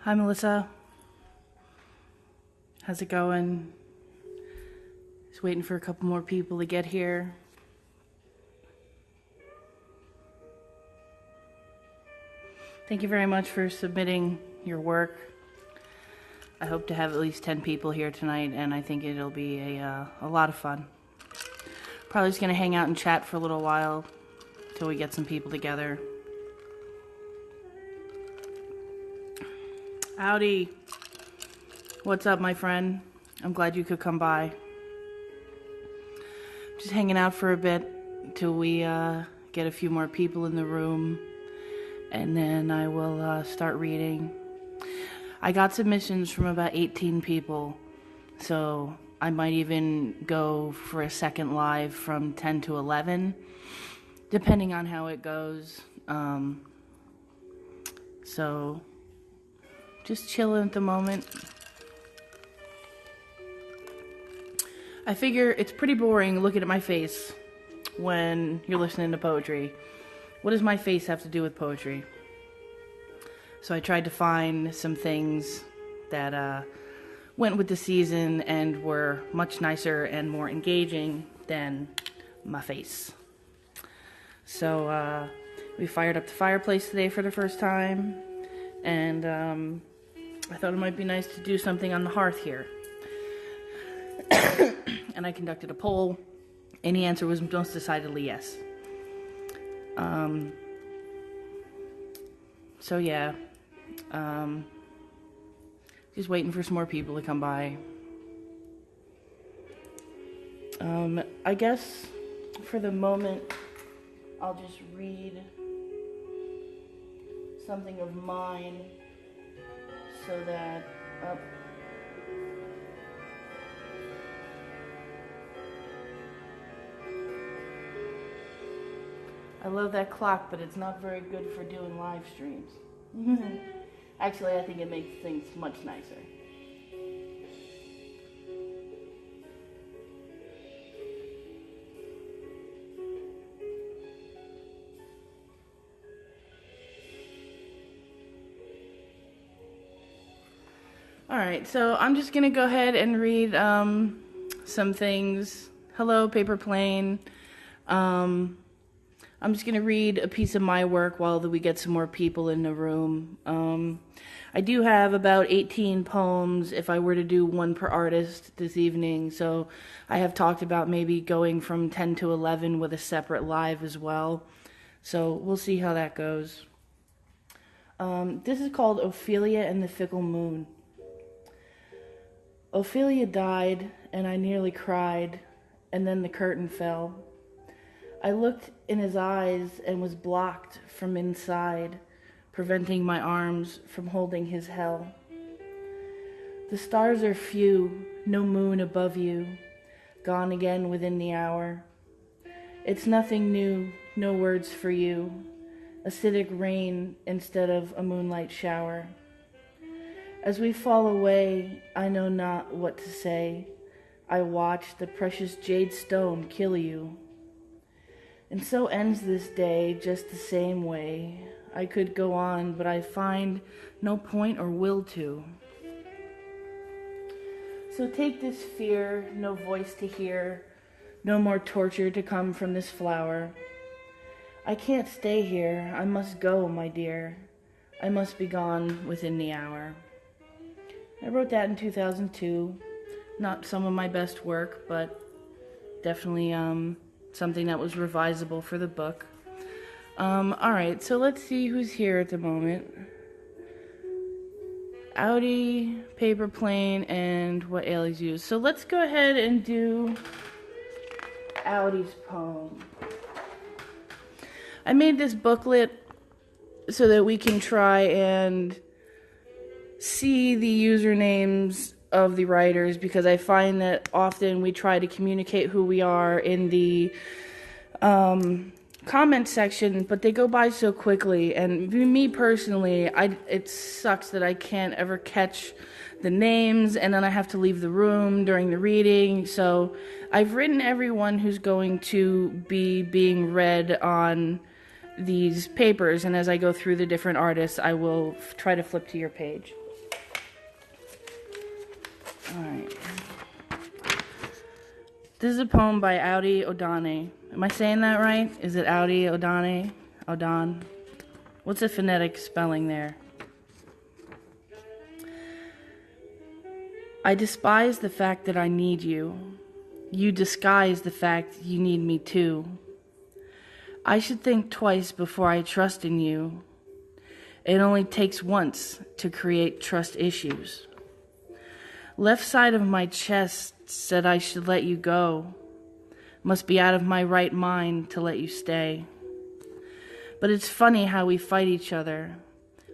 Hi, Melissa. How's it going? Just waiting for a couple more people to get here. Thank you very much for submitting your work. I hope to have at least 10 people here tonight, and I think it'll be a lot of fun. Probably just going to hang out and chat for a little while till we get some people together. Howdy. What's up, my friend? I'm glad you could come by. Just hanging out for a bit till we get a few more people in the room, and then I will start reading. I got submissions from about 18 people, so I might even go for a second live from 10 to 11, depending on how it goes. So just chilling at the moment. I figure it's pretty boring looking at my face when you're listening to poetry. What does my face have to do with poetry? So I tried to find some things that went with the season and were much nicer and more engaging than my face. So we fired up the fireplace today for the first time, and I thought it might be nice to do something on the hearth here. And I conducted a poll, and the answer was most decidedly yes. So yeah, just waiting for some more people to come by. I guess for the moment, I'll just read something of mine so that... I love that clock, but it's not very good for doing live streams. Actually, I think it makes things much nicer. Alright, so I'm just going to go ahead and read some things. Hello, Paper Plane. I'm just going to read a piece of my work while we get some more people in the room. I do have about 18 poems if I were to do one per artist this evening, so I have talked about maybe going from 10 to 11 with a separate live as well. So we'll see how that goes. This is called Ophelia and the Fickle Moon. Ophelia died, and I nearly cried, and then the curtain fell. I looked in his eyes and was blocked from inside, preventing my arms from holding his hell. The stars are few, no moon above you, gone again within the hour. It's nothing new, no words for you, acidic rain instead of a moonlight shower. As we fall away, I know not what to say. I watch the precious jade stone kill you. And so ends this day just the same way. I could go on, but I find no point or will to. So take this fear, no voice to hear, no more torture to come from this flower. I can't stay here, I must go, my dear. I must be gone within the hour. I wrote that in 2002. Not some of my best work, but definitely something that was revisable for the book. Alright, so let's see who's here at the moment. Audi, Paper Plane, and What Ailey's Used. So let's go ahead and do Audi's poem. I made this booklet so that we can try and see the usernames of the writers, because I find that often we try to communicate who we are in the comment section, but they go by so quickly, and me personally, it sucks that I can't ever catch the names, and then I have to leave the room during the reading. So I've written everyone who's going to be being read on these papers, and as I go through the different artists, I will try to flip to your page. Alright. This is a poem by Audi O'Donnell. Am I saying that right? Is it Audi O'Donnell? O'Don? What's the phonetic spelling there? I despise the fact that I need you. You disguise the fact you need me too. I should think twice before I trust in you. It only takes once to create trust issues. Left side of my chest said I should let you go. Must be out of my right mind to let you stay. But it's funny how we fight each other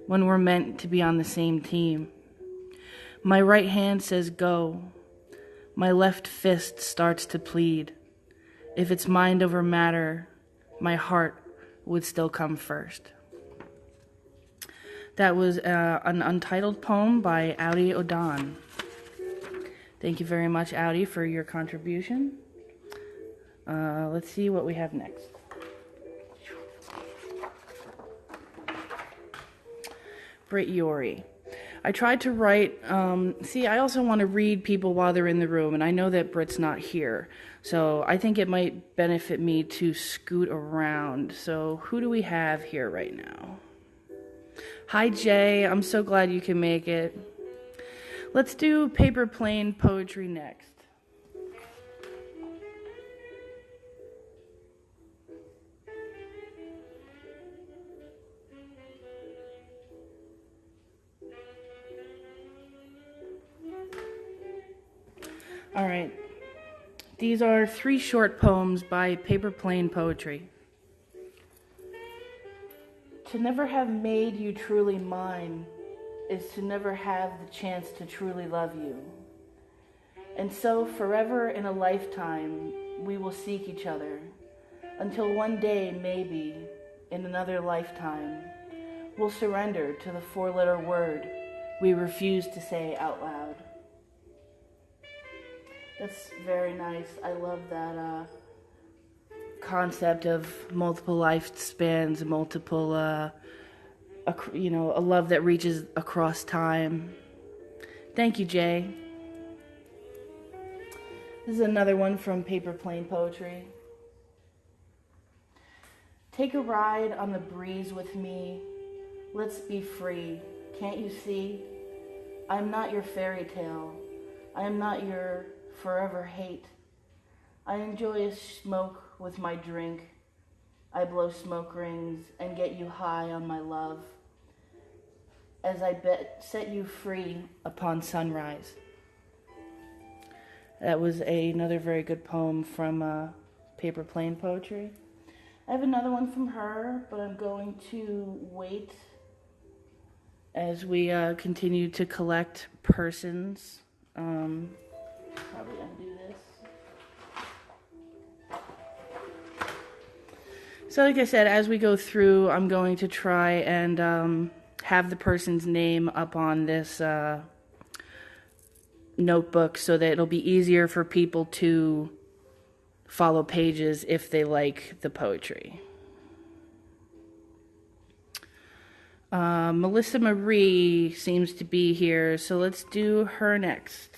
when we're meant to be on the same team. My right hand says go. My left fist starts to plead. If it's mind over matter, my heart would still come first. That was an untitled poem by Audi O'Donnell. Thank you very much, Audi, for your contribution. Let's see what we have next. Britt Yori. I tried to write, I also want to read people while they're in the room, and I know that Britt's not here, so I think it might benefit me to scoot around. So who do we have here right now? Hi, Jay. I'm so glad you can make it. Let's do paper plane poetry next. All right. These are 3 short poems by Paper Plane Poetry. To never have made you truly mine is to never have the chance to truly love you. And so forever in a lifetime, we will seek each other until one day, maybe, in another lifetime, we'll surrender to the 4-letter word we refuse to say out loud. That's very nice. I love that concept of multiple lifespans, multiple, a love that reaches across time. Thank you, Jay. This is another one from Paper Plane Poetry. Take a ride on the breeze with me. Let's be free. Can't you see? I'm not your fairy tale. I am not your forever hate. I enjoy a smoke with my drink. I blow smoke rings and get you high on my love as I set you free upon sunrise. That was another very good poem from Paper Plane Poetry. I have another one from her, but I'm going to wait as we continue to collect persons. Probably undo this. So like I said, as we go through, I'm going to try and have the person's name up on this notebook so that it'll be easier for people to follow pages if they like the poetry. Melissa Marie seems to be here, so let's do her next.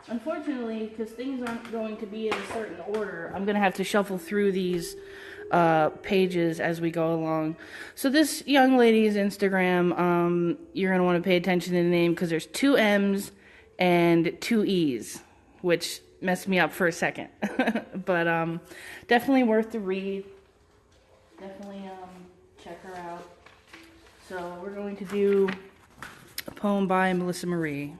Unfortunately, because things aren't going to be in a certain order, I'm going to have to shuffle through these pages as we go along. So this young lady's Instagram, you're going to want to pay attention to the name because there's 2 M's and 2 E's, which messed me up for a second. But definitely worth the read. Definitely check her out. So we're going to do a poem by Melissa Marie.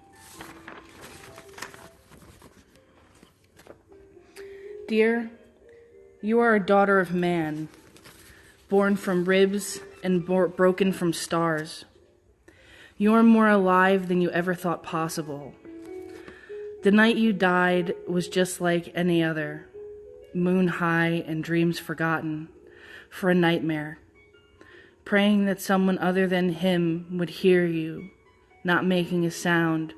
Dear, you are a daughter of man, born from ribs and broken from stars. You are more alive than you ever thought possible. The night you died was just like any other, moon high and dreams forgotten, for a nightmare, praying that someone other than him would hear you, not making a sound,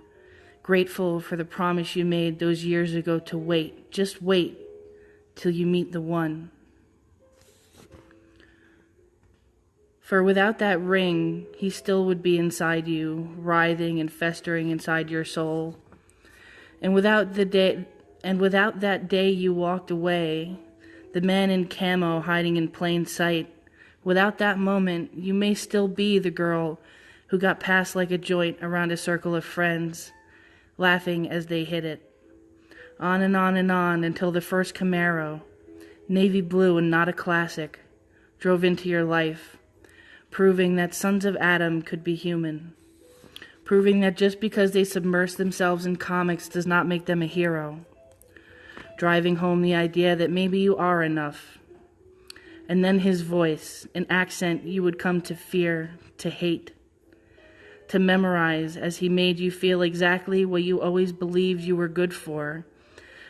grateful for the promise you made those years ago to wait, just wait, till you meet the one. For without that ring, he still would be inside you, writhing and festering inside your soul. And without that day you walked away, the man in camo hiding in plain sight, without that moment, you may still be the girl who got passed like a joint around a circle of friends, laughing as they hit it. On and on and on until the first Camaro, navy blue and not a classic, drove into your life, proving that sons of Adam could be human, proving that just because they submerge themselves in comics does not make them a hero, driving home the idea that maybe you are enough. And then his voice, an accent you would come to fear, to hate, to memorize as he made you feel exactly what you always believed you were good for,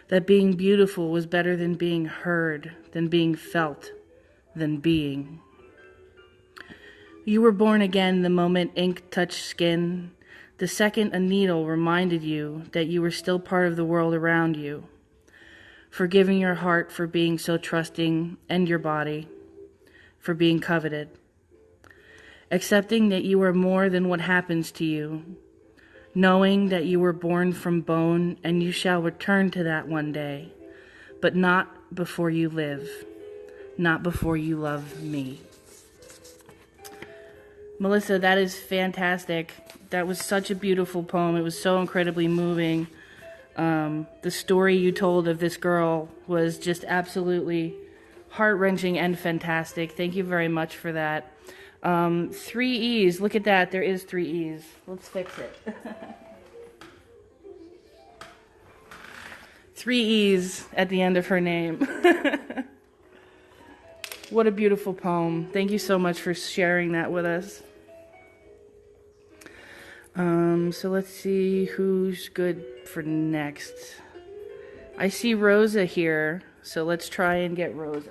that being beautiful was better than being heard, than being felt, than being. You were born again the moment ink touched skin, the second a needle reminded you that you were still part of the world around you, forgiving your heart for being so trusting and your body for being coveted, accepting that you are more than what happens to you, knowing that you were born from bone and you shall return to that one day, but not before you live, not before you love me. Melissa, that is fantastic. That was such a beautiful poem. It was so incredibly moving. The story you told of this girl was just absolutely heart-wrenching and fantastic. Thank you very much for that. 3 E's. Look at that. There is 3 E's. Let's fix it. 3 E's at the end of her name. What a beautiful poem. Thank you so much for sharing that with us. So let's see who's good for next. I see Rosa here, so let's try and get Rosa.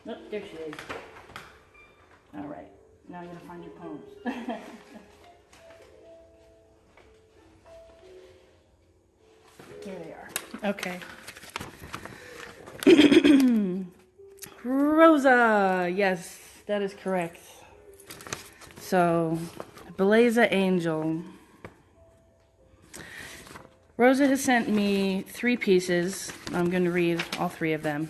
Oh, there she is. All right, now I'm gonna find your poems. Here they are. Okay. Rosa. Yes, that is correct. So, Beleza Angel. Rosa has sent me 3 pieces. I'm going to read all 3 of them.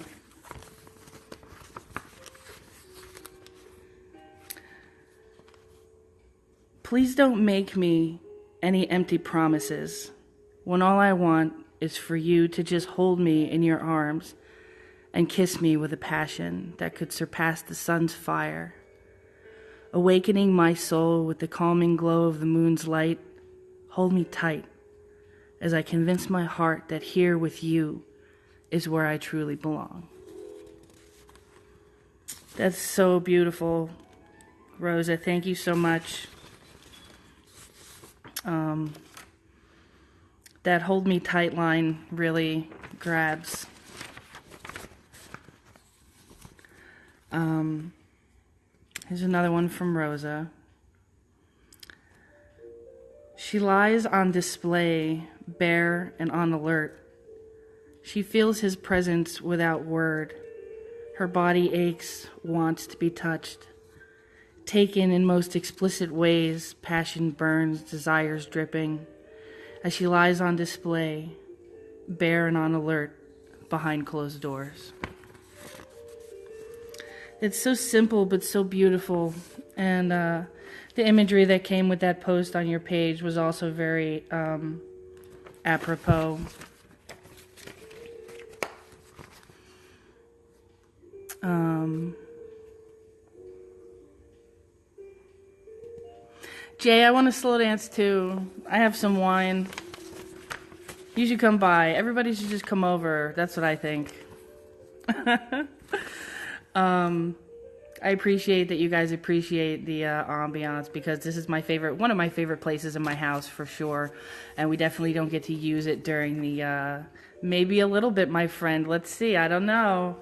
Please don't make me any empty promises when all I want is for you to just hold me in your arms and kiss me with a passion that could surpass the sun's fire, awakening my soul with the calming glow of the moon's light. Hold me tight as I convince my heart that here with you is where I truly belong. That's so beautiful, Rosa. Thank you so much. That hold me tight line really grabs. Here's another one from Rosa. She lies on display, bare and on alert. She feels his presence without word. Her body aches, wants to be touched. Taken in most explicit ways, passion burns, desires dripping, as she lies on display, bare and on alert, behind closed doors. It's so simple, but so beautiful. And the imagery that came with that post on your page was also very apropos. Jay, I want to slow dance too. I have some wine. You should come by. Everybody should just come over. That's what I think. I appreciate that you guys appreciate the ambiance, because this is one of my favorite places in my house for sure. And we definitely don't get to use it during the, maybe a little bit, my friend. Let's see. I don't know.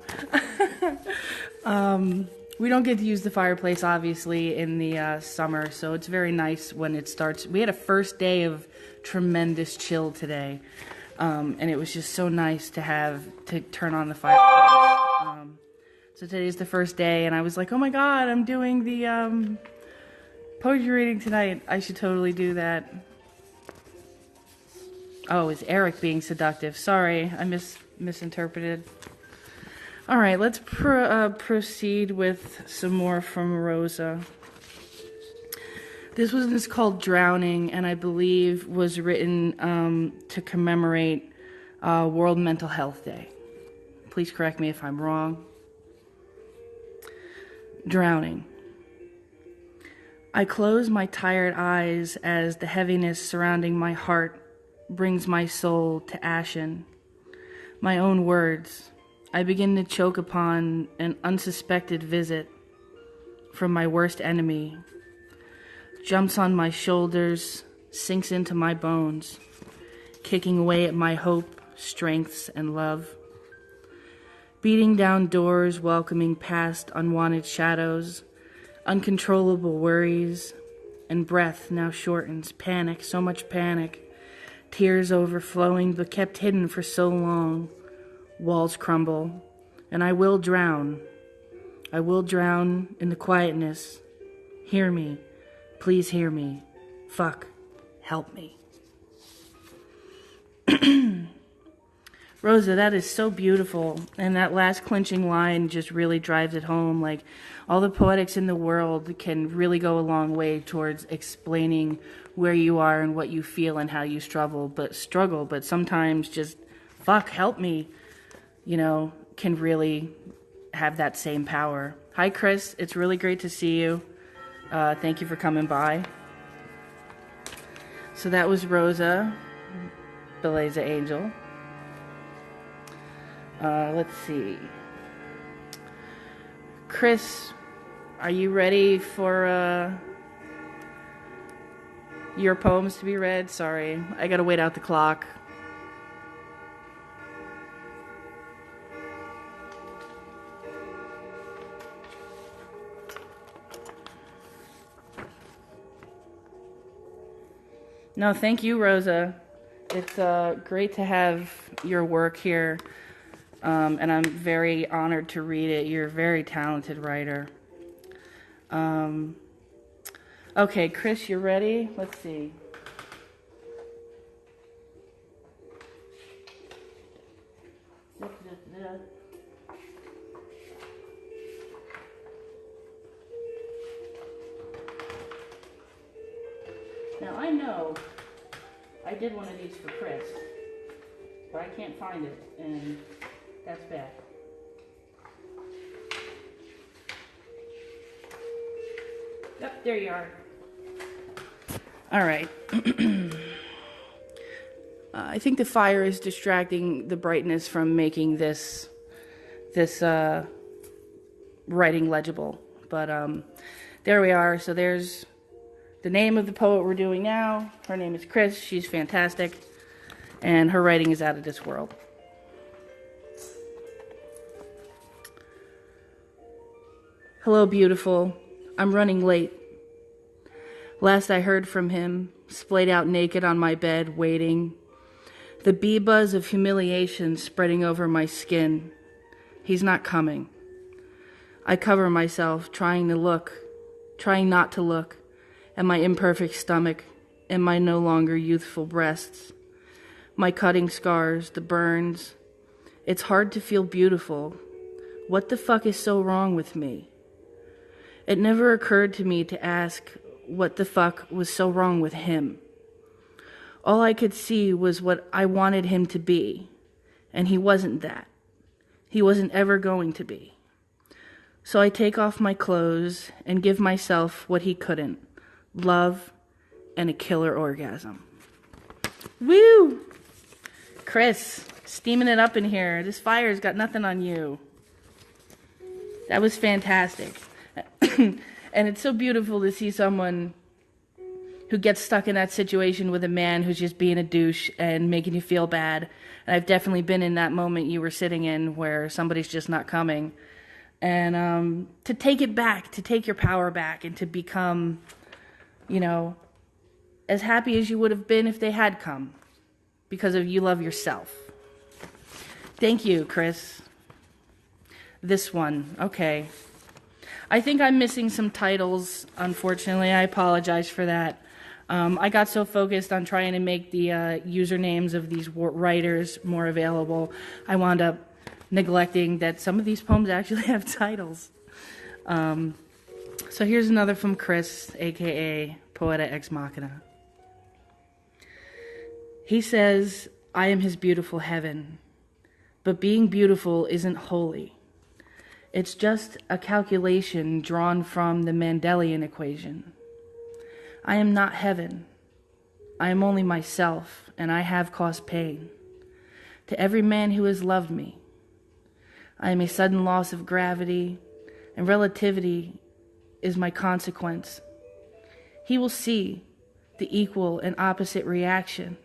We don't get to use the fireplace, obviously, in the summer, so it's very nice when it starts. We had a first day of tremendous chill today, and it was just so nice to turn on the fireplace. So today's the first day, and I was like, oh my god, I'm doing the poetry reading tonight. I should totally do that. Oh, is Eric being seductive? Sorry, I misinterpreted. All right, let's proceed with some more from Rosa. This one is called Drowning, and I believe was written to commemorate World Mental Health Day. Please correct me if I'm wrong. Drowning. I close my tired eyes as the heaviness surrounding my heart brings my soul to ashen. My own words. I begin to choke upon an unsuspected visit from my worst enemy. Jumps on my shoulders, sinks into my bones, kicking away at my hope, strengths, and love. Beating down doors, welcoming past unwanted shadows, uncontrollable worries, and breath now shortens. Panic, so much panic. Tears overflowing, but kept hidden for so long. Walls crumble, and I will drown. I will drown in the quietness. Hear me. Please hear me. Fuck. Help me. Rosa, that is so beautiful. And that last clinching line just really drives it home. Like, all the poetics in the world can really go a long way towards explaining where you are and what you feel and how you struggle. But sometimes just, fuck, help me, can really have that same power. Hi, Chris. It's really great to see you. Thank you for coming by. So that was Rosa, Beleza Angel. Let's see. Chris, are you ready for your poems to be read? Sorry, I gotta wait out the clock. No, thank you, Rosa. It's great to have your work here, and I'm very honored to read it. You're a very talented writer. Okay, Chris, you ready? Let's see. Now, I know I did one of these for Chris, but I can't find it, and that's bad. Yep, there you are. All right. I think the fire is distracting the brightness from making this writing legible. But there we are. So there's the name of the poet we're doing now. Her name is Chris. She's fantastic. And her writing is out of this world. Hello, beautiful. I'm running late. Last I heard from him, splayed out naked on my bed, waiting. The bee buzz of humiliation spreading over my skin. He's not coming. I cover myself, trying not to look, at my imperfect stomach and my no longer youthful breasts. My cutting scars, the burns. It's hard to feel beautiful. What the fuck is so wrong with me? It never occurred to me to ask what the fuck was so wrong with him. All I could see was what I wanted him to be, and he wasn't that. He wasn't ever going to be. So I take off my clothes and give myself what he couldn't. Love and a killer orgasm. Woo! Chris, steaming it up in here. This fire's got nothing on you. That was fantastic. And it's so beautiful to see someone who gets stuck in that situation with a man who's just being a douche and making you feel bad. And I've definitely been in that moment you were sitting in where somebody's just not coming. and to take it back, to take your power back, and to become, as happy as you would have been if they had come, because of you love yourself. Thank you, Chris. This one, okay. I think I'm missing some titles, unfortunately. I apologize for that. I got so focused on trying to make the usernames of these writers more available, I wound up neglecting that some of these poems actually have titles. So here's another from Chris, aka Poeta Ex Machina. He says, I am his beautiful heaven, but being beautiful isn't holy. It's just a calculation drawn from the Mendelian equation. I am not heaven. I am only myself, and I have caused pain to every man who has loved me. I am a sudden loss of gravity, and relativity is my consequence. He will see the equal and opposite reaction,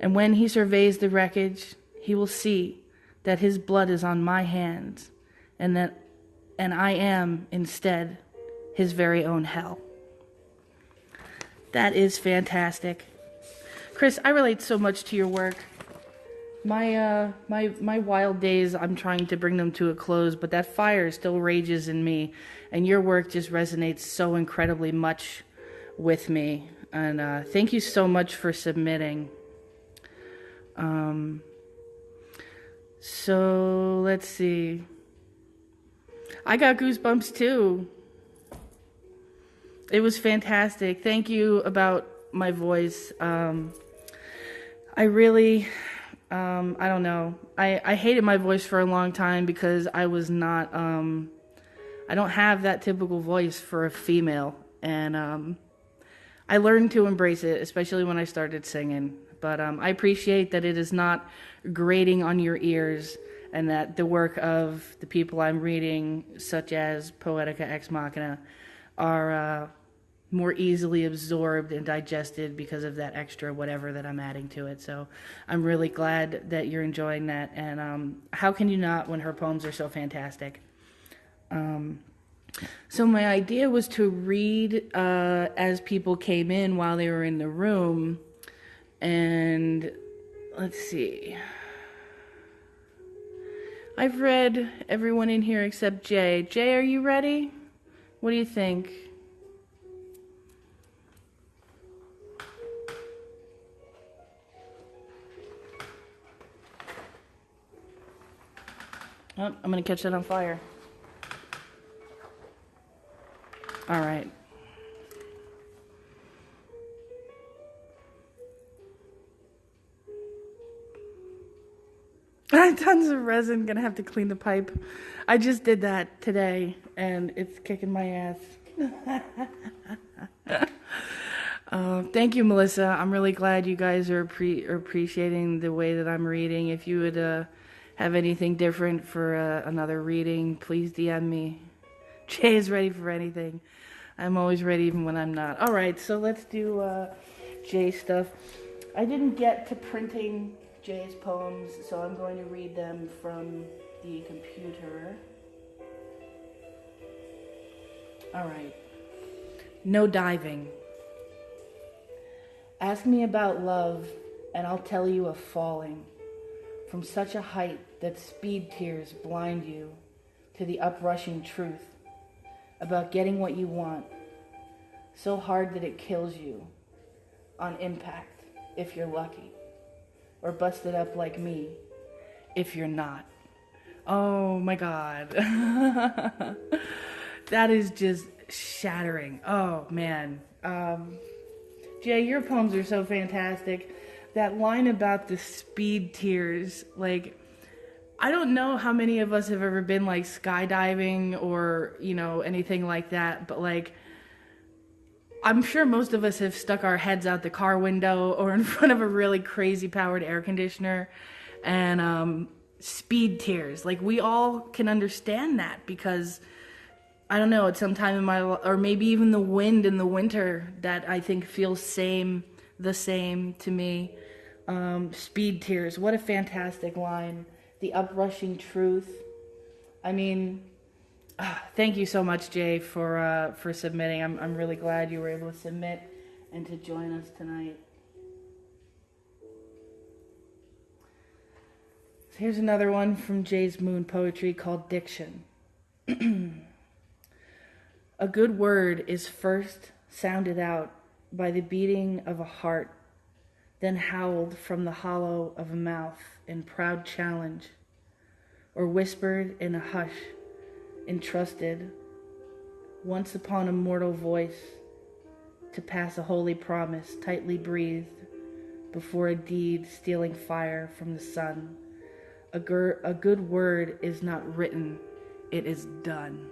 and when he surveys the wreckage, he will see that his blood is on my hands, and I am, instead, his very own hell. That is fantastic. Chris, I relate so much to your work. My wild days, I'm trying to bring them to a close, but that fire still rages in me, and your work just resonates so incredibly much with me. And thank you so much for submitting. So let's see. I got goosebumps too. It was fantastic. Thank you about my voice. I really, I don't know. I hated my voice for a long time because I was not, I don't have that typical voice for a female. And I learned to embrace it, especially when I started singing. But I appreciate that it is not grating on your ears, and that the work of the people I'm reading, such as Poetica Ex Machina, are more easily absorbed and digested because of that extra whatever that I'm adding to it. So I'm really glad that you're enjoying that. And how can you not when her poems are so fantastic? So my idea was to read as people came in while they were in the room. And let's see. I've read everyone in here except Jay. Jay, are you ready? What do you think? Oh, I'm going to catch that on fire. All right. Tons of resin, gonna have to clean the pipe. I just did that today and it's kicking my ass. Thank you, Melissa. I'm really glad you guys are appreciating the way that I'm reading. If you would have anything different for another reading, please DM me. Jay is ready for anything. I'm always ready even when I'm not. All right, so let's do Jay stuff. I didn't get to printing Jay's poems, so I'm going to read them from the computer. All right. No diving. Ask me about love, and I'll tell you of falling from such a height that speed tears blind you to the uprushing truth about getting what you want, so hard that it kills you on impact if you're lucky, or busted up like me if you're not. Oh my God. That is just shattering. Oh man. Jay, your poems are so fantastic. That line about the speed tears, like, I don't know how many of us have ever been like skydiving or, anything like that, but like, I'm sure most of us have stuck our heads out the car window or in front of a really crazy powered air conditioner and speed tears. Like, we all can understand that because, I don't know, at some time in my life, or maybe even the wind in the winter that I think feels the same to me. Speed tears, what a fantastic line. The uprushing truth. I mean, Thank you so much, Jay, for submitting. I'm really glad you were able to submit and to join us tonight. So here's another one from Jay's Moon Poetry called Diction. A good word is first sounded out by the beating of a heart, then howled from the hollow of a mouth in proud challenge, or whispered in a hush, entrusted once upon a mortal voice to pass a holy promise tightly breathed before a deed stealing fire from the sun. A good word is not written, it is done.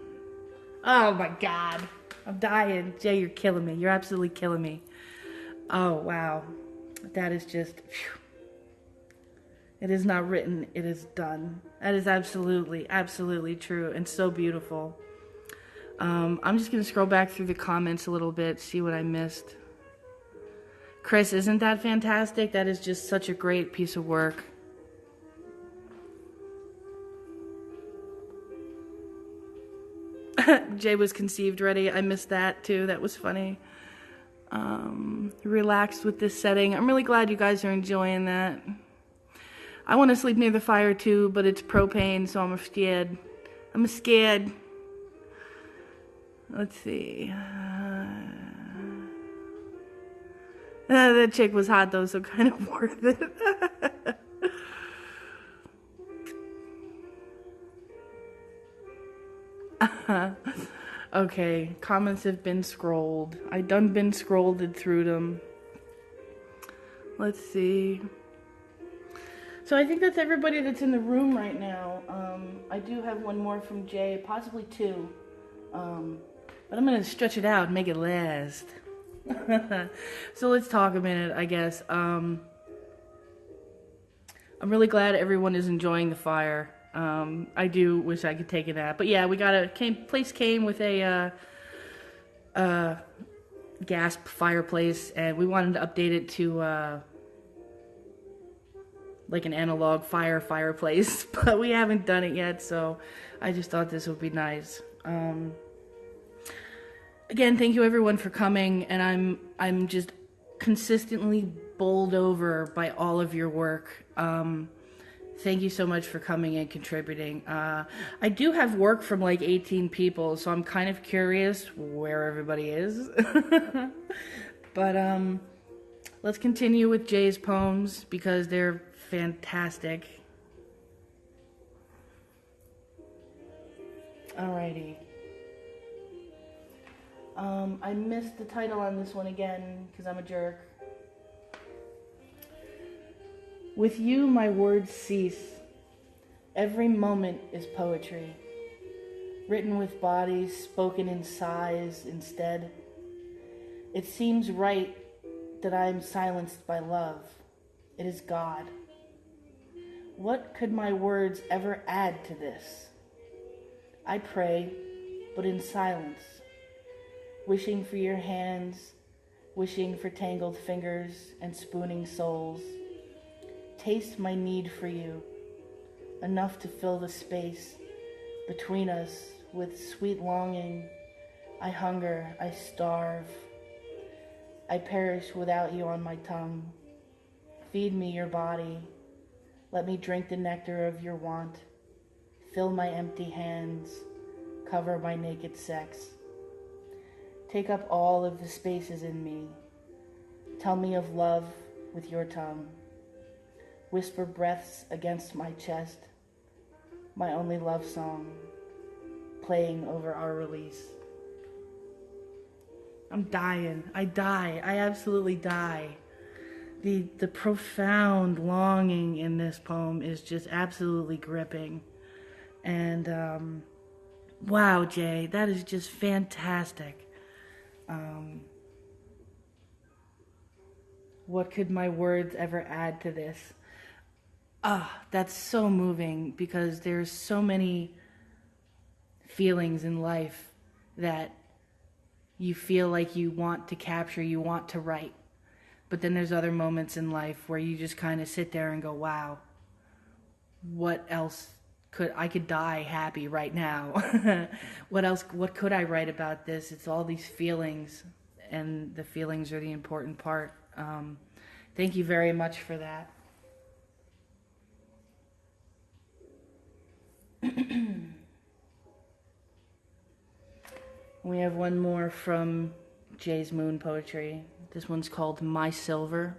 Oh my God, I'm dying. Jay, you're killing me. You're absolutely killing me. Oh wow, that is just, phew. It is not written, it is done. That is absolutely, absolutely true and so beautiful. I'm just going to scroll back through the comments a little bit, see what I missed. Chris, isn't that fantastic? That is just such a great piece of work. Jay was conceived ready. I missed that too. That was funny. Relaxed with this setting. I'm really glad you guys are enjoying that. I want to sleep near the fire too, but it's propane, so I'm scared. I'm scared. Let's see. That chick was hot though, so kind of worth it. Okay, comments have been scrolled. I done been scrolled through them. Let's see. So I think that's everybody that's in the room right now. I do have one more from Jay, possibly two. But I'm gonna stretch it out and make it last. So let's talk a minute, I guess. I'm really glad everyone is enjoying the fire. I do wish I could take a nap, but yeah, place came with a gas fireplace, and we wanted to update it to like an analog fireplace, but we haven't done it yet, so I just thought this would be nice. Again, thank you everyone for coming, and I'm just consistently bowled over by all of your work. Thank you so much for coming and contributing. I do have work from like 18 people, so I'm kind of curious where everybody is. But let's continue with Jay's poems because they're fantastic. Alrighty. I missed the title on this one again because I'm a jerk. With you, my words cease. Every moment is poetry, written with bodies, spoken in sighs instead. It seems right that I am silenced by love. It is God. What could my words ever add to this? I pray, but in silence, wishing for your hands, wishing for tangled fingers and spooning souls. Taste my need for you, enough to fill the space between us with sweet longing. I hunger, I starve. I perish without you on my tongue. Feed me your body. Let me drink the nectar of your want. Fill my empty hands. Cover my naked sex. Take up all of the spaces in me. Tell me of love with your tongue. Whisper breaths against my chest. My only love song, playing over our release. I'm dying. I die. I absolutely die. The profound longing in this poem is just absolutely gripping. And wow, Jay, that is just fantastic. What could my words ever add to this? That's so moving because there's so many feelings in life that you feel like you want to capture, you want to write. But then there's other moments in life where you just kind of sit there and go, wow, what else I could die happy right now. What could I write about this? It's all these feelings, and the feelings are the important part. Thank you very much for that. We have one more from Jay's Moon Poetry. This one's called My Silver.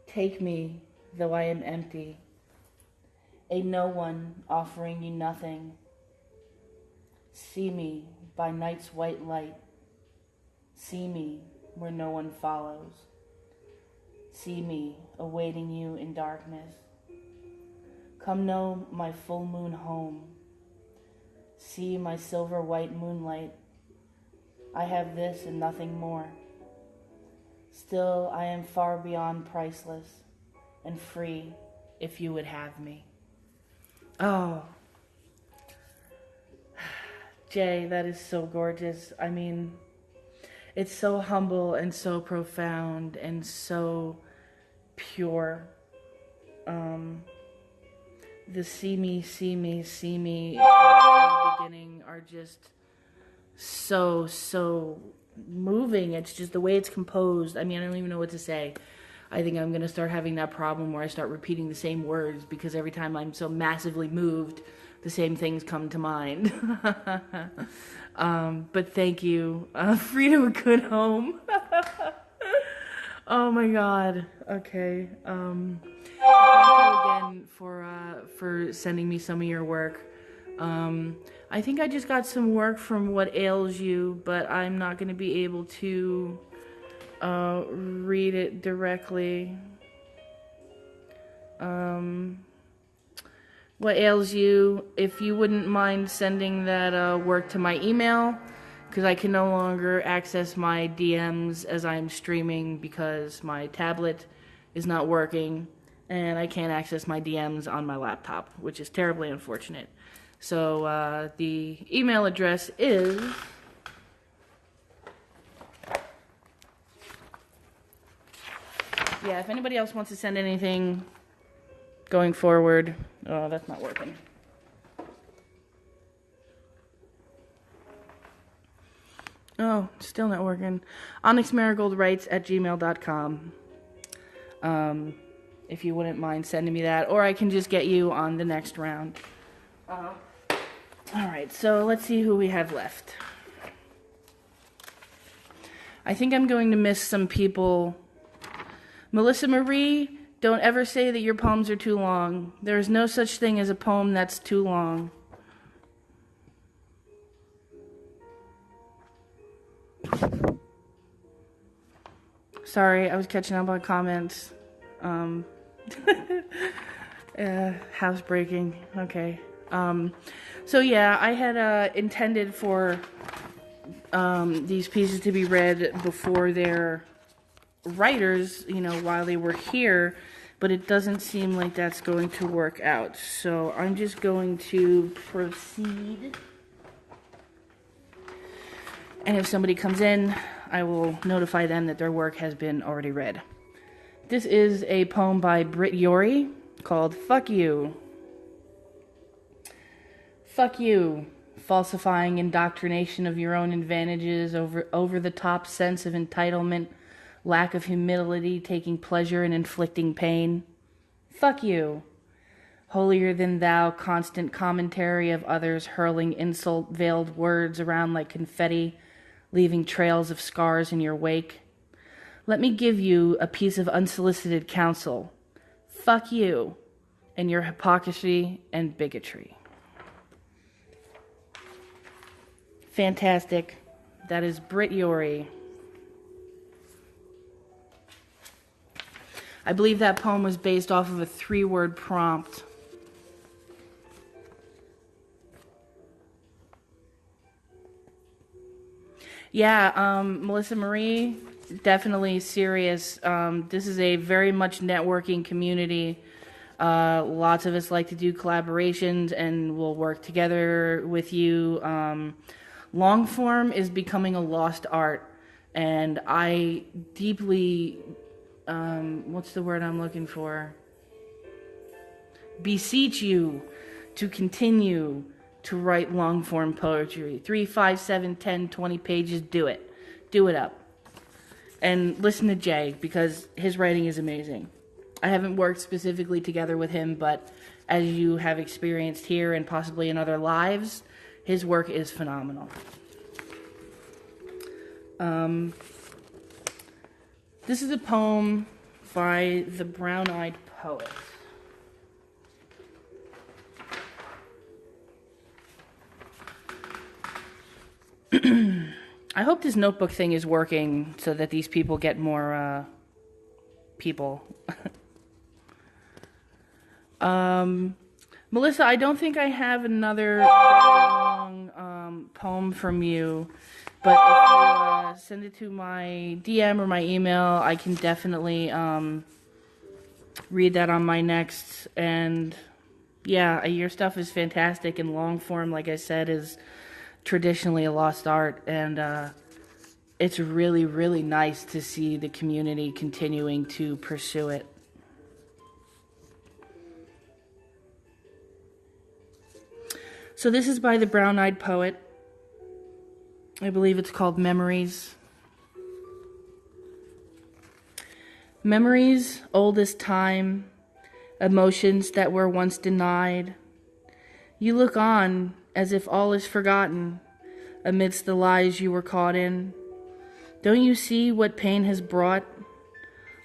Take me, though I am empty, a no one offering you nothing. See me by night's white light. See me where no one follows. See me awaiting you in darkness. Come know my full moon home. See my silver white moonlight. I have this and nothing more. Still, I am far beyond priceless and free if you would have me. Oh, Jay, that is so gorgeous. I mean, it's so humble and so profound and so pure. The see me at the beginning are just so moving. It's just the way it's composed. I mean, I don't even know what to say. I think I'm going to start having that problem where I start repeating the same words because every time I'm so massively moved, the same things come to mind. But thank you. Freedom, a good home. Oh my God. Okay. Thank you again for sending me some of your work. I think I just got some work from What Ails You, but I'm not going to be able to read it directly. What Ails You, if you wouldn't mind sending that work to my email, because I can no longer access my DMs as I'm streaming because my tablet is not working, and I can't access my DMs on my laptop, which is terribly unfortunate. So the email address is if anybody else wants to send anything going forward. Oh, that's not working. Oh, still not working. onyxmarigoldwrites@gmail.com. If you wouldn't mind sending me that, or I can just get you on the next round. All right, so let's see who we have left. I think I'm going to miss some people. Melissa Marie, don't ever say that your poems are too long. There is no such thing as a poem that's too long. Sorry, I was catching up on comments. Housebreaking. Okay. So yeah, I had intended for these pieces to be read before their writers, while they were here, but it doesn't seem like that's going to work out. So I'm just going to proceed. And if somebody comes in, I will notify them that their work has been already read. This is a poem by Britt Yorrie called Fuck You. Fuck you, falsifying indoctrination of your own advantages, over the top sense of entitlement, lack of humility, taking pleasure in inflicting pain. Fuck you, holier than thou, constant commentary of others, hurling insult-veiled words around like confetti, leaving trails of scars in your wake. Let me give you a piece of unsolicited counsel. Fuck you and your hypocrisy and bigotry. Fantastic. That is Britt Yorrie. I believe that poem was based off of a 3-word prompt. Yeah, Melissa Marie, definitely serious. This is a very much networking community. Lots of us like to do collaborations, and we'll work together with you. Long form is becoming a lost art, And I deeply, what's the word I'm looking for? Beseech you to continue to write long form poetry. 3, 5, 7, 10, 20 pages, do it. Do it up. And listen to Jay, because his writing is amazing. I haven't worked specifically together with him, but as you have experienced here and possibly in other lives, his work is phenomenal. This is a poem by the Brown-Eyed Poet. I hope this notebook thing is working so that these people get more people. Melissa, I don't think I have another long poem from you, but if you send it to my DM or my email, I can definitely read that on my next. And yeah, your stuff is fantastic, and long form, like I said, is traditionally a lost art, and it's really, really nice to see the community continuing to pursue it. So this is by the Brown-Eyed Poet. I believe it's called Memories. Memories, old as time, emotions that were once denied. You look on as if all is forgotten amidst the lies you were caught in. Don't you see what pain has brought,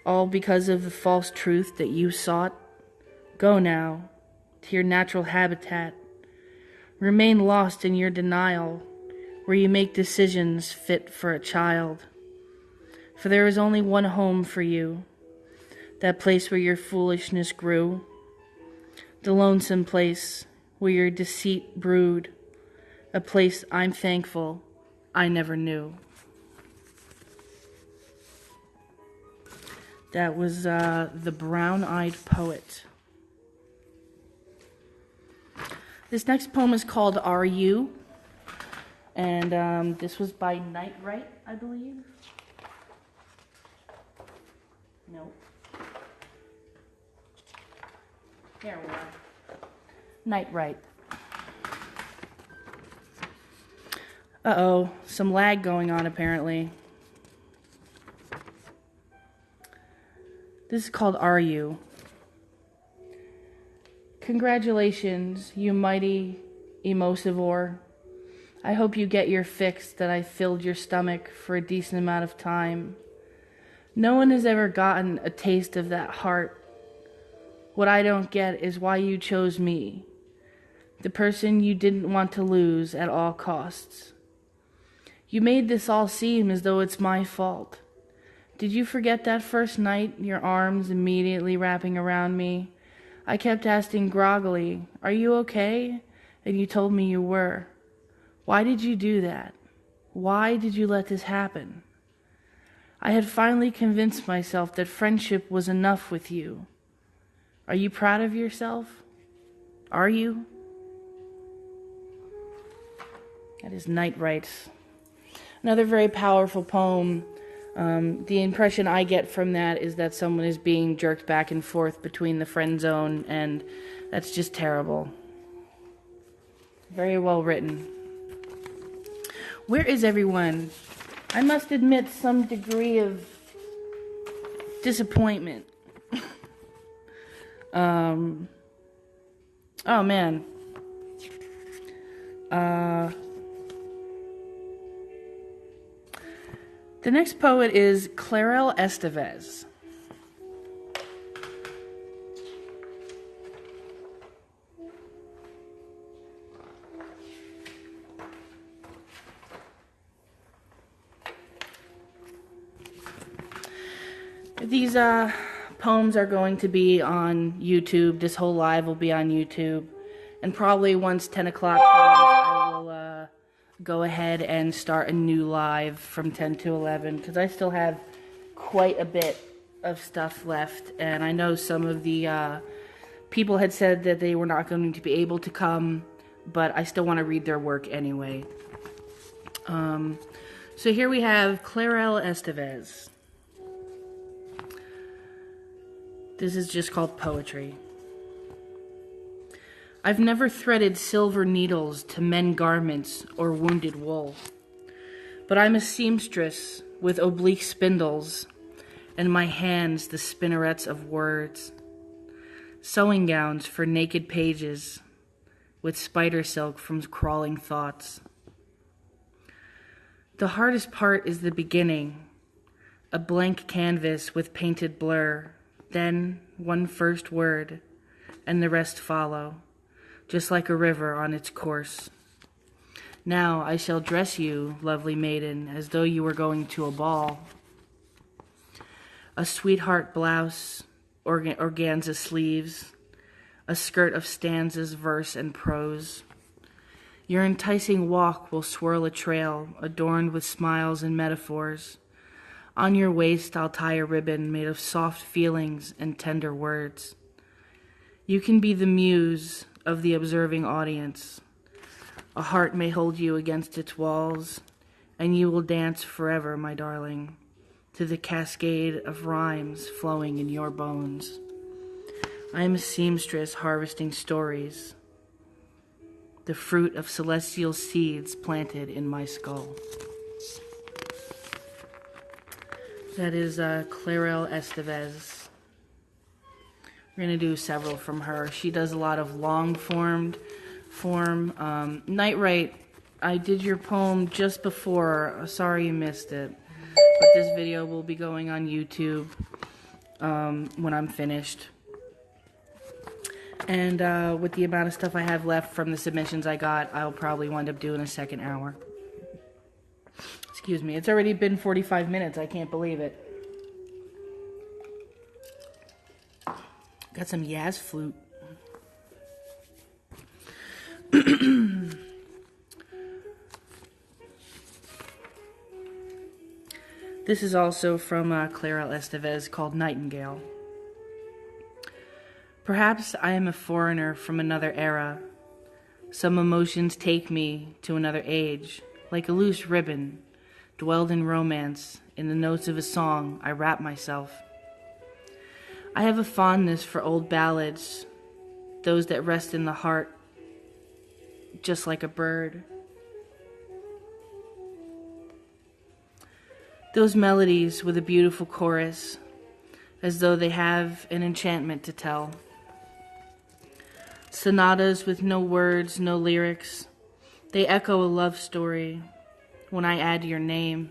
all because of the false truth that you sought? Go now to your natural habitat. Remain lost in your denial, where you make decisions fit for a child. For there is only one home for you, that place where your foolishness grew, the lonesome place where your deceit brewed, a place I'm thankful I never knew. That was the Brown-Eyed Poet. This next poem is called Are You? And this was by Nightright, I believe. Nope. There we are. Nightright. Uh-oh, some lag going on apparently. This is called Are You? Congratulations, you mighty emosivore. I hope you get your fix that I filled your stomach for a decent amount of time. No one has ever gotten a taste of that heart. What I don't get is why you chose me, the person you didn't want to lose at all costs. You made this all seem as though it's my fault. Did you forget that first night, your arms immediately wrapping around me? I kept asking groggily, "Are you okay?" And you told me you were. Why did you do that? Why did you let this happen? I had finally convinced myself that friendship was enough with you. Are you proud of yourself? Are you? That is Nightright's. Another very powerful poem. The impression I get from that is that someone is being jerked back and forth between the friend zone, and that's just terrible. Very well written. Where is everyone? I must admit some degree of disappointment. Oh man. The next poet is Clarel Estevez. These poems are going to be on YouTube. This whole live will be on YouTube. And probably once 10 o'clock comes, I will go ahead and start a new live from 10 to 11, because I still have quite a bit of stuff left. And I know some of the people had said that they were not going to be able to come, but I still want to read their work anyway. So here we have Clarel Estevez. This is just called Poetry. I've never threaded silver needles to mend garments or wounded wool, but I'm a seamstress with oblique spindles, and my hands the spinnerets of words, sewing gowns for naked pages, with spider silk from crawling thoughts. The hardest part is the beginning, a blank canvas with painted blur, then one first word, and the rest follow, just like a river on its course. Now I shall dress you, lovely maiden, as though you were going to a ball. A sweetheart blouse, organza sleeves, a skirt of stanzas, verse, and prose. Your enticing walk will swirl a trail adorned with smiles and metaphors. On your waist I'll tie a ribbon made of soft feelings and tender words. You can be the muse of the observing audience. A heart may hold you against its walls, and you will dance forever, my darling, to the cascade of rhymes flowing in your bones. I am a seamstress harvesting stories, the fruit of celestial seeds planted in my skull. That is Clarel Estevez. We're going to do several from her. She does a lot of long form. Nightright, I did your poem just before. Sorry you missed it. But this video will be going on YouTube when I'm finished. And with the amount of stuff I have left from the submissions I got, I'll probably wind up doing a second hour. Excuse me. It's already been 45 minutes. I can't believe it. Got some Yaz flute. This is also from Clarel Estevez, called Nightingale. Perhaps I am a foreigner from another era. Some emotions take me to another age, like a loose ribbon, dwelled in romance. In the notes of a song, I wrap myself. I have a fondness for old ballads, those that rest in the heart, just like a bird. Those melodies with a beautiful chorus, as though they have an enchantment to tell. Sonatas with no words, no lyrics. They echo a love story when I add your name.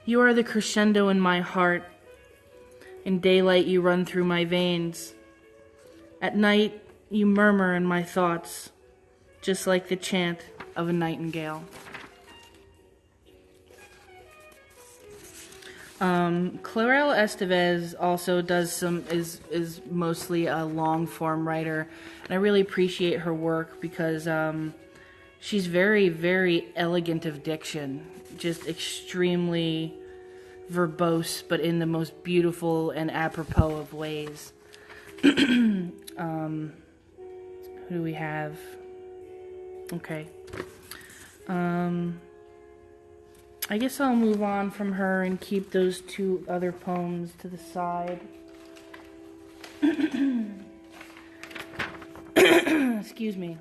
You are the crescendo in my heart. In daylight you run through my veins. At night you murmur in my thoughts, just like the chant of a nightingale. Clarel Estevez also does is mostly a long form writer, and I really appreciate her work because she's very, very elegant of diction, just extremely verbose, but in the most beautiful and apropos of ways. Who do we have? Okay. I guess I'll move on from her and keep those two other poems to the side. Excuse me.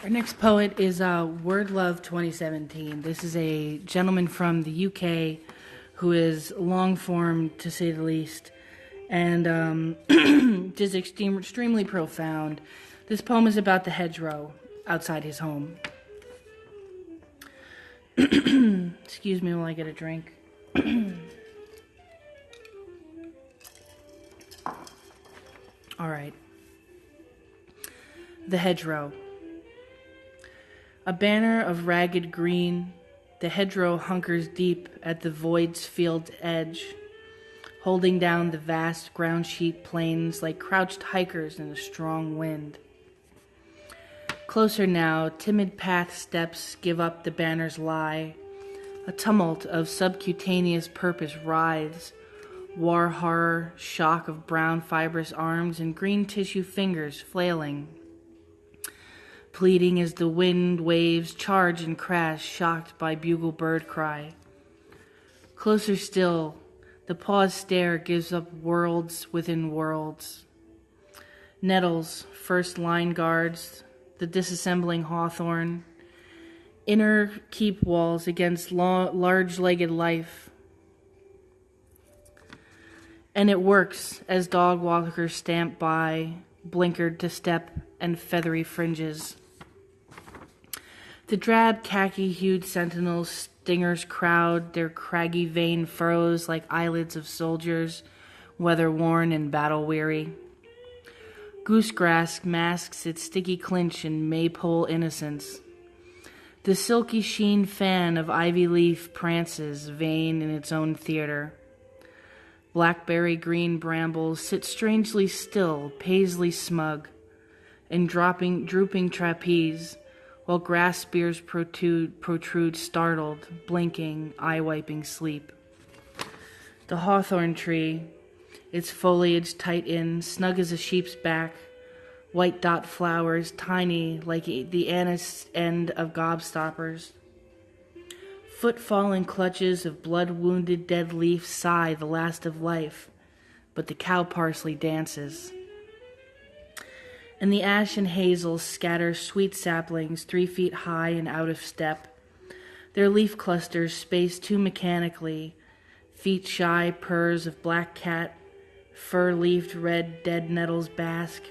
Our next poet is Word Love 2017. This is a gentleman from the UK who is long form, to say the least, and just extremely profound. This poem is about the hedgerow outside his home. Excuse me while I get a drink. All right. The hedgerow. A banner of ragged green, the hedgerow hunkers deep at the void's field's edge, holding down the vast ground sheet plains like crouched hikers in a strong wind. Closer now, timid path steps give up the banner's lie. A tumult of subcutaneous purpose writhes, war horror, shock of brown fibrous arms and green tissue fingers flailing. pleading as the wind waves charge and crash, shocked by bugle bird cry. Closer still, the paused stare gives up worlds within worlds. Nettles, first line guards, the disassembling hawthorn, inner keep walls against large-legged life. And it works as dog walkers stamp by, blinkered to step and feathery fringes. The drab khaki-hued sentinels stingers crowd their craggy vein furrows like eyelids of soldiers, weather-worn and battle-weary. Goosegrass masks its sticky clinch in maypole innocence. The silky sheen fan of ivy leaf prances, vain in its own theater. Blackberry green brambles sit strangely still, paisley smug, in drooping trapeze, while grass spears protrude startled, blinking, eye-wiping sleep. The hawthorn tree, its foliage tight in, snug as a sheep's back, white dot flowers, tiny like the anise end of gobstoppers. Foot-fallen clutches of blood-wounded dead leaf sigh the last of life, but the cow parsley dances. And the ash and hazel scatter sweet saplings 3 feet high and out of step, their leaf clusters spaced too mechanically, feet-shy purrs of black cat, fur-leafed red dead nettles bask.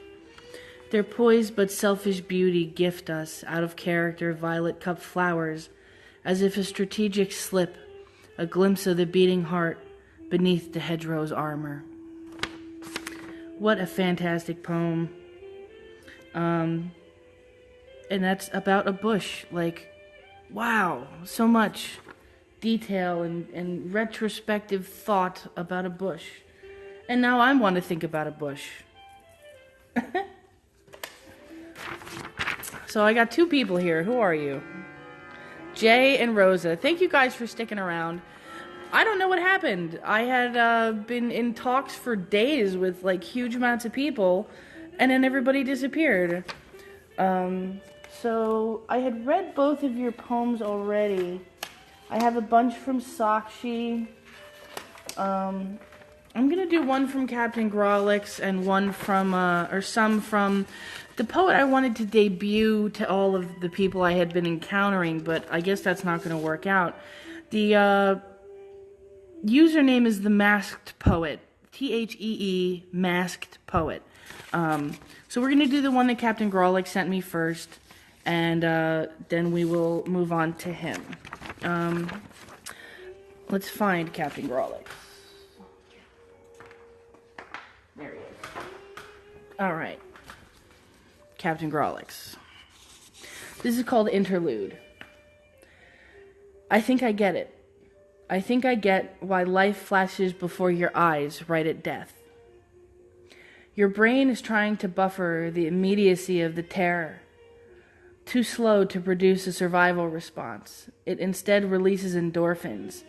Their poised but selfish beauty gift us, out of character, violet-cupped flowers, as if a strategic slip, a glimpse of the beating heart beneath the hedgerow's armor. What a fantastic poem. And that's about a bush. Like, wow, so much detail and retrospective thought about a bush. And now I want to think about a bush. So I got 2 people here. Who are you? Jay and Rosa. Thank you guys for sticking around. I don't know what happened. I had been in talks for days with like huge amounts of people, and then everybody disappeared. So I had read both of your poems already. I have a bunch from Sakshi. I'm gonna do one from Captain Grawlix and one from, or some from the poet I wanted to debut to all of the people I had been encountering, but I guess that's not gonna work out. The, username is The Masked Poet. Thee, Masked Poet. So we're gonna do the one that Captain Grawlix sent me first, and, then we will move on to him. Let's find Captain Grawlix. There he is. Alright. Captain Grawlix. This is called Interlude. I think I get it. I think I get why life flashes before your eyes right at death. Your brain is trying to buffer the immediacy of the terror. Too slow to produce a survival response, it instead releases endorphins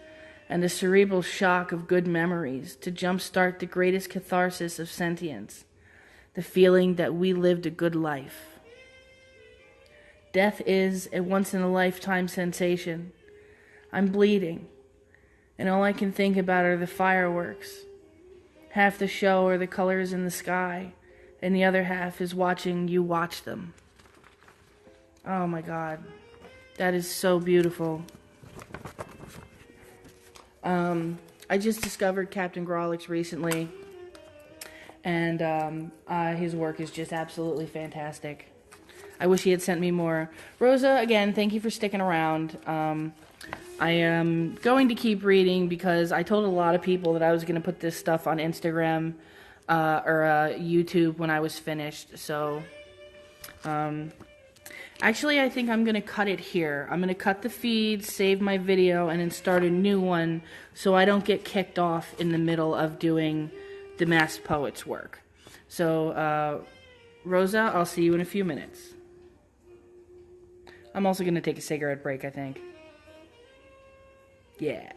and the cerebral shock of good memories to jumpstart the greatest catharsis of sentience, the feeling that we lived a good life. Death is a once-in-a-lifetime sensation. I'm bleeding, and all I can think about are the fireworks. Half the show are the colors in the sky, and the other half is watching you watch them. Oh my God, that is so beautiful. I just discovered Captain Grawlix recently, and his work is just absolutely fantastic. I wish he had sent me more. Rosa, again, thank you for sticking around. I am going to keep reading because I told a lot of people that I was going to put this stuff on Instagram or YouTube when I was finished. So, actually, I think I'm going to cut it here. I'm going to cut the feed, save my video, and then start a new one so I don't get kicked off in the middle of doing the Masked Poet's work. So, Rosa, I'll see you in a few minutes. I'm also going to take a cigarette break, I think. Yeah.